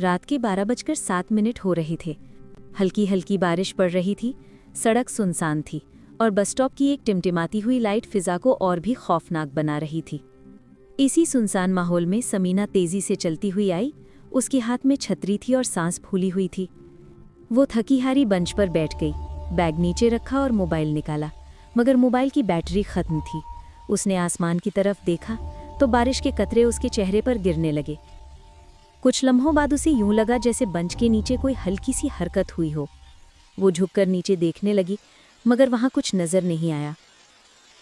रात के 12:07 हो रहे थे। हल्की हल्की बारिश पड़ रही थी, सड़क सुनसान थी और बस स्टॉप की एक टिमटिमाती हुई लाइट फिजा को और भी खौफनाक बना रही थी। इसी सुनसान माहौल में समीना तेजी से चलती हुई आई। उसके हाथ में छतरी थी और सांस फूली हुई थी। वो थकी हारी बेंच पर बैठ गई, बैग नीचे रखा और मोबाइल निकाला, मगर मोबाइल की बैटरी खत्म थी। उसने आसमान की तरफ देखा तो बारिश के कतरे उसके चेहरे पर गिरने लगे। कुछ लम्हों बाद उसे यूं लगा जैसे बेंच के नीचे कोई हल्की सी हरकत हुई हो। वो झुककर नीचे देखने लगी, मगर वहां कुछ नजर नहीं आया।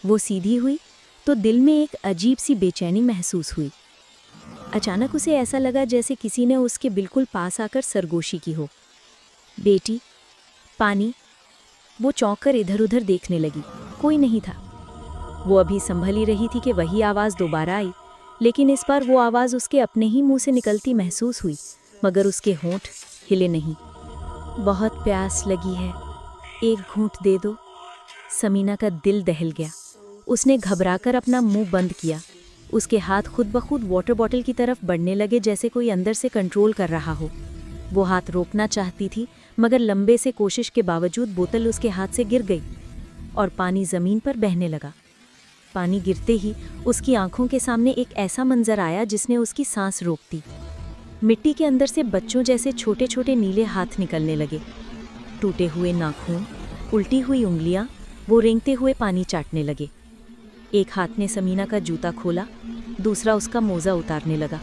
वो सीधी हुई तो दिल में एक अजीब सी बेचैनी महसूस हुई। अचानक उसे ऐसा लगा जैसे किसी ने उसके बिल्कुल पास आकर सरगोशी की हो। बेटी, पानी। वो चौंक कर इधर उधर देखने लगी, कोई नहीं था। वो अभी संभल ही रही थी कि वही आवाज़ दोबारा आई, लेकिन इस बार वो आवाज़ उसके अपने ही मुंह से निकलती महसूस हुई, मगर उसके होंठ हिले नहीं। बहुत प्यास लगी है, एक घूंट दे दो। समीना का दिल दहल गया। उसने घबराकर अपना मुंह बंद किया। उसके हाथ खुद ब खुद वाटर बॉटल की तरफ बढ़ने लगे, जैसे कोई अंदर से कंट्रोल कर रहा हो। वो हाथ रोकना चाहती थी, मगर लंबे से कोशिश के बावजूद बोतल उसके हाथ से गिर गई और पानी ज़मीन पर बहने लगा। पानी गिरते ही उसकी आंखों के सामने एक ऐसा मंजर आया जिसने उसकी सांस रोक दी। मिट्टी के अंदर से बच्चों जैसे छोटे छोटे नीले हाथ निकलने लगे। टूटे हुए नाखून, उल्टी हुई उंगलियां, वो रेंगते हुए पानी चाटने लगे। एक हाथ ने समीना का जूता खोला, दूसरा उसका मोजा उतारने लगा।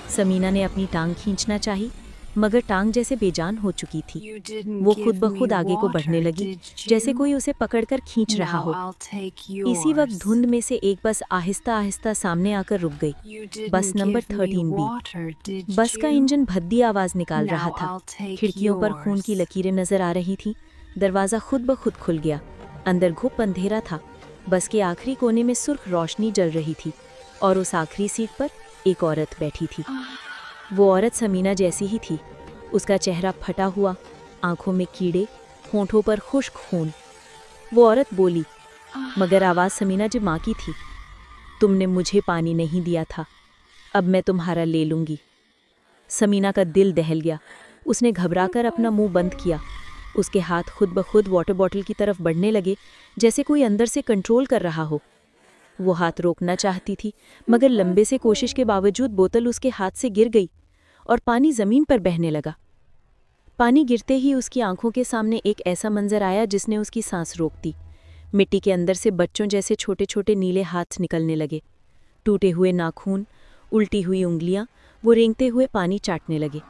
समीना ने अपनी टांग खींचना चाही, मगर टांग जैसे बेजान हो चुकी थी। वो खुद ब खुद आगे को बढ़ने लगी, जैसे कोई उसे पकड़कर खींच रहा हो। इसी वक्त धुंध में से एक बस आहिस्ता आहिस्ता सामने आकर रुक गई। बस नंबर 13B। बस का इंजन भद्दी आवाज निकाल रहा था। खिड़कियों पर खून की लकीरें नजर आ रही थी। दरवाजा खुद ब खुद खुल गया। अंदर घुप अंधेरा था। बस के आखिरी कोने में सुर्ख रोशनी जल रही थी और उस आखिरी सीट पर एक औरत बैठी थी। वो औरत समीना जैसी ही थी। उसका चेहरा फटा हुआ, आंखों में कीड़े, होंठों पर खुश्क खून। वो औरत बोली, मगर आवाज़ समीना जी माँ की थी। तुमने मुझे पानी नहीं दिया था, अब मैं तुम्हारा ले लूँगी। समीना का दिल दहल गया। उसने घबराकर अपना मुंह बंद किया। उसके हाथ खुद ब खुद वाटर बॉटल की तरफ बढ़ने लगे, जैसे कोई अंदर से कंट्रोल कर रहा हो। वो हाथ रोकना चाहती थी, मगर लंबे से कोशिश के बावजूद बोतल उसके हाथ से गिर गई और पानी ज़मीन पर बहने लगा। पानी गिरते ही उसकी आंखों के सामने एक ऐसा मंजर आया जिसने उसकी सांस रोक दी। मिट्टी के अंदर से बच्चों जैसे छोटे छोटे नीले हाथ निकलने लगे। टूटे हुए नाखून, उल्टी हुई उंगलियां, वो रेंगते हुए पानी चाटने लगे।